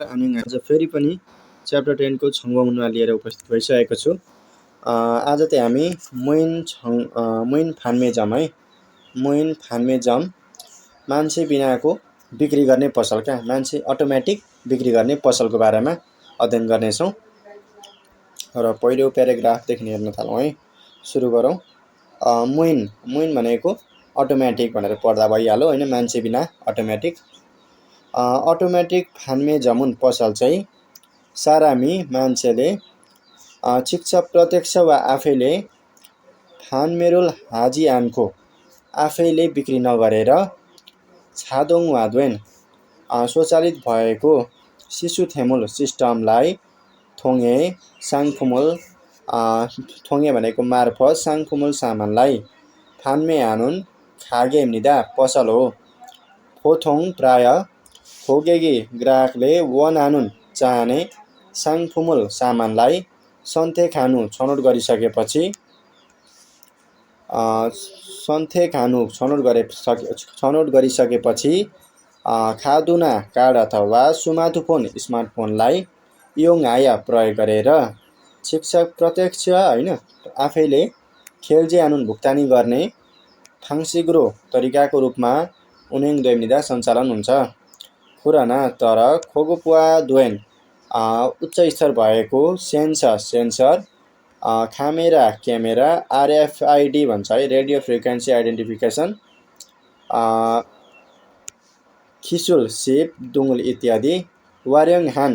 अनि आज फेरि पनि च्याप्टर 10 को छङ्गौमा लिएर उपस्थित भइसकेको छु। आज चाहिँ हामी मोइन फान्मेजम है, मोइन फान्मेजम मान्छे बिनाको बिक्री गर्ने पसल क्या, मान्छे अटोमेटिक बिक्री गर्ने पसलको बारेमा अध्ययन गर्नेछौँ। र पहिलो प्याराग्राफदेखि हेर्न थालौँ है, सुरु गरौँ। मोइन भनेको अटोमेटिक भनेर पढ्दा भइहाल्यो होइन, मान्छे बिना अटोमेटिक। अटोमेटिक फान्मेजमुन पसल चाहिँ सारामी मान्छेले शिक्षा प्रत्यक्ष वा आफैले फान्मेरुल हाजी आनको आफैले बिक्री नगरेर छादोङ वाद्वेन स्वचालित भएको शिशु थेमुल सिस्टमलाई थोङे साङफुमुल थोङे भनेको मार्फत साङफुमुल सामानलाई फान्मे आनुन खागेम्निदा पसल हो। फोथोङ प्राय खोगेगी ग्राहकले वन आनुन चाहने साङफुमुल सामानलाई सन्थे खानु छनौट गरिसकेपछि खादुना कार्ड अथवा सुमाथुफोन स्मार्टफोनलाई योङआया प्रयोग गरेर शिक्षक प्रत्यक्ष होइन आफैले खेल्जे आनुन भुक्तानी गर्ने फाङ्सिग्रो तरिकाको रूपमा उनेङ दोइम्निदा सञ्चालन हुन्छ। खुराना तर खोगोपुवा द्वेन उच्च स्तर भएको सेन्सर क्यामेरा RFID भन्छ है, रेडियो फ्रिक्वेन्सी आइडेन्टिफिकेसन, खिसुल सिप दुङ्गुल इत्यादि वार्यङहान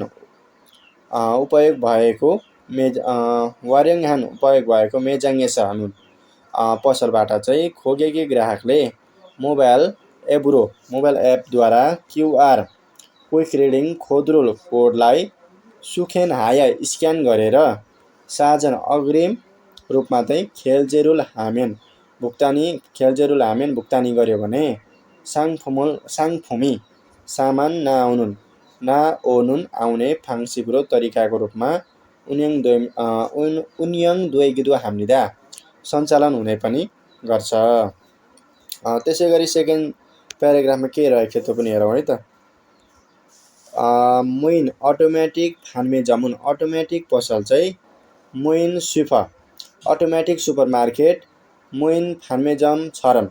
उपयोग भएको मेजाङ्गेस हानुन पसलबाट चाहिँ खोगेकी ग्राहकले मोबाइल एपद्वारा QR क्विक रिडिङ खोद्रुल कोडलाई सुखेन हाया स्क्यान गरेर साजन अग्रिम रूपमा चाहिँ खेल्जेरुल हामेन भुक्तानी गर्यो भने साङफुमी सामान नओनुन आउने फाङ्सिग्रो तरिकाको रूपमा उन्यङ दोइगिदो हाम्निदा सञ्चालन हुने पनि गर्छ। त्यसै गरी सेकेन्ड प्याराग्राफमा के रहेको त्यो पनि हेरौँ है त। मोइन अटोमेटिक फान्मेजमुन अटोमेटिक पसल चाहिँ मोइन सुपर अटोमेटिक सुपरमार्केट मोइन फान्मेजम छरम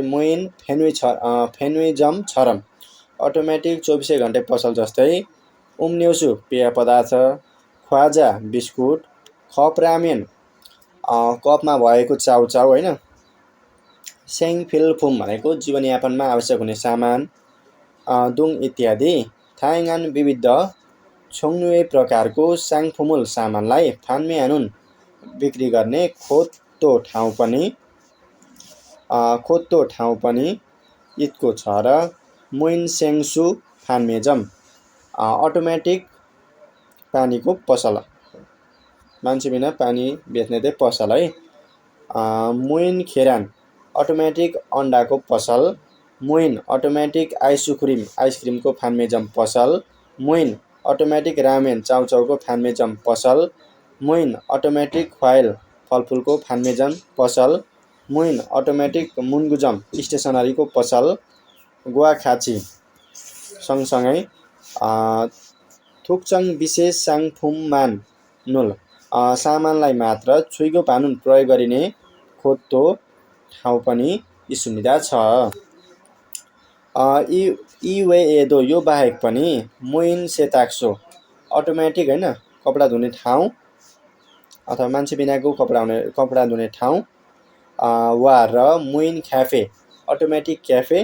मोइन फेन्वेजम छरम अटोमेटिक 24 घन्टे पसल जस्तै उम्न्यौसु पेय पदार्थ, ख्वाजा बिस्कुट, खप रामेन कपमा भएको चाउचाउ होइन, सेङफिलफुम भनेको जीवनयापनमा आवश्यक हुने सामान, दुङ इत्यादि थाइङान विविध छोङ्नुए प्रकारको साङफुमुल सामानलाई फान्मे आनुन बिक्री गर्ने खोत्तो ठाउँ पनि इतको छ र मोइन सेङसु फान्मेजम अटोमेटिक पानीको पसल, मान्छे बिना पानी बेच्ने चाहिँ पसल है। मोइन खेरान अटोमेटिक अन्डाको पसल, मोइन अटोमेटिक आइसक्रिमको फान्मेजम पसल, मोइन अटोमेटिक रामेन चाउचाउको फान्मेजम पसल, मोइन अटोमेटिक ख्वाइल फलफुलको फान्मेजम पसल, मोइन अटोमेटिक मुन्गुजम स्टेसनरीको पसल, गुवाखाची सँगसँगै थुक्चङ विशेष साङफुममान नुल सामानलाई मात्र छुइगो पानुन प्रयोग गरिने खोत्तो ठाउँ पनि इसुनिदा छ। इवेएदो यो बाहेक पनि मोइन सेताक्सो अटोमेटिक होइन कपडा धुने ठाउँ अथवा मान्छे बिनाको कपडा धुने ठाउँ वा र मोइन क्याफे अटोमेटिक क्याफे,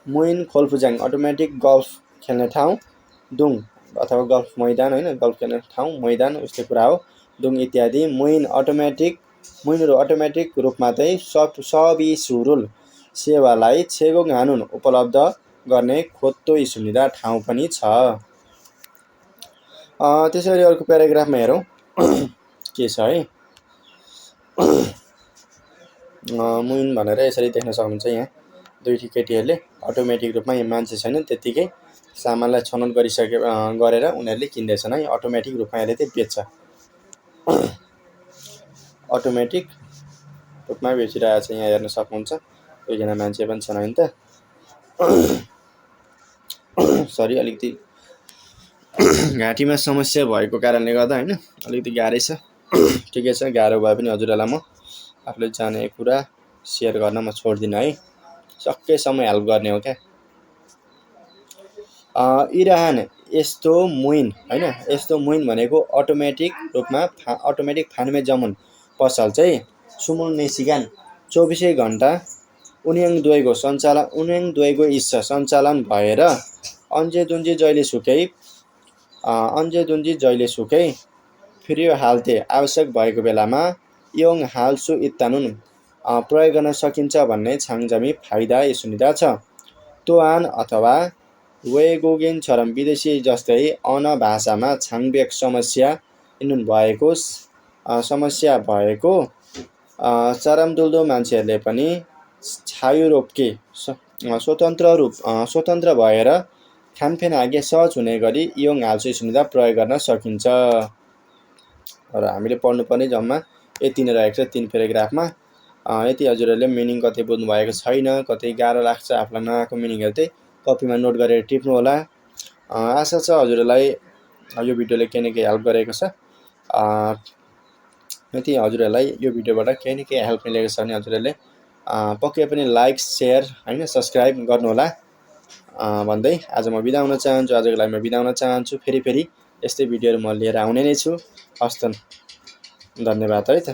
मोइन खोल्फुजाङ अटोमेटिक गल्फ खेल्ने ठाउँ, दुङ अथवा गल्फ मैदान होइन, गल्फ खेल्ने ठाउँ मैदान उस्तै कुरा हो, दुङ इत्यादि मोइनहरू अटोमेटिक रूपमा चाहिँ सबिसुरुल सेवालाई छेगोङ हानुन उपलब्ध गर्ने खोत्तो इसुनिदा ठाउँ पनि छ। त्यसै गरी अर्को प्याराग्राफमा हेरौँ के छ है। मोइन भनेर यसरी देख्न सक्नुहुन्छ यहाँ दुईटी केटीहरूले अटोमेटिक रूपमा यहाँ मान्छे छैन त्यत्तिकै सामानलाई छनौट गरेर उनीहरूले किन्दैछन् है, अटोमेटिक रूपमा यसले चाहिँ बेच्छ, अटोमेटिक रूपमा बेचिरहेको छ यहाँ हेर्न सक्नुहुन्छ। दुईजना मान्छे पनि छन् होइन त। सरी अलिकति घाँटीमा समस्या भएको कारणले गर्दा हैन अलिकति गाह्रै छ। ठिकै छ, गाह्रो भए पनि हजुरहरूलाई म आफूले जानेको कुरा सेयर गर्न म छोड्दिनँ है, सकेसम्म हेल्प गर्ने हो क्या। इरान यस्तो मुइन हैन, यस्तो मुइन भनेको अटोमेटिक रूपमा अटोमेटिक फानमे जमुन पसल चाहिँ सुमुल नेसिगान 24 घण्टा उन्याङ दुवैको इच्छा सञ्चालन भएर अन्जेदुन्जी जहिलेसुकै फिरियो हाल्थे आवश्यक भएको बेलामा योङ हाल्सु इत्तानुन प्रयोग गर्न सकिन्छ भन्ने छाङजामी फाइदा सुनिदा छ। तोआन अथवा वेगोगेन चरम विदेशी जस्तै अन भाषामा छाङबेक समस्या भएको चरमदुल्दो मान्छेहरूले पनि छायुरोपके स्वतन्त्र भएर खानफेन आगे सहज हुने गरी योङ हाल्सु सुनिदा प्रयोग गर्न सकिन्छ। र हामीले पढ्नुपर्ने जम्मा यति नै रहेको छ 3 प्याराग्राफमा। यति हजुरहरूले मिनिङ कतै बुझ्नु भएको छैन, कतै गाह्रो लाग्छ आफूलाई नआएको मिनिङहरू चाहिँ कपीमा नोट गरेर टिप्नु होला। आशा छ हजुरहरूलाई यो भिडियोले केही न केही हेल्प गरेको छ। यदि हजुरहरूलाई यो भिडियोबाट केही न केही हेल्प मिलेको छ भने हजुरहरूले पक्कै पनि लाइक सेयर हैन सब्स्क्राइब गर्नुहोला भन्दै आज म बिदा हुन चाहन्छु। आजको लागि म बिदा हुन चाहन्छु। फेरि यस्तै भिडियोहरू म लिएर आउने नै छु। हस्त धन्यवाद है त।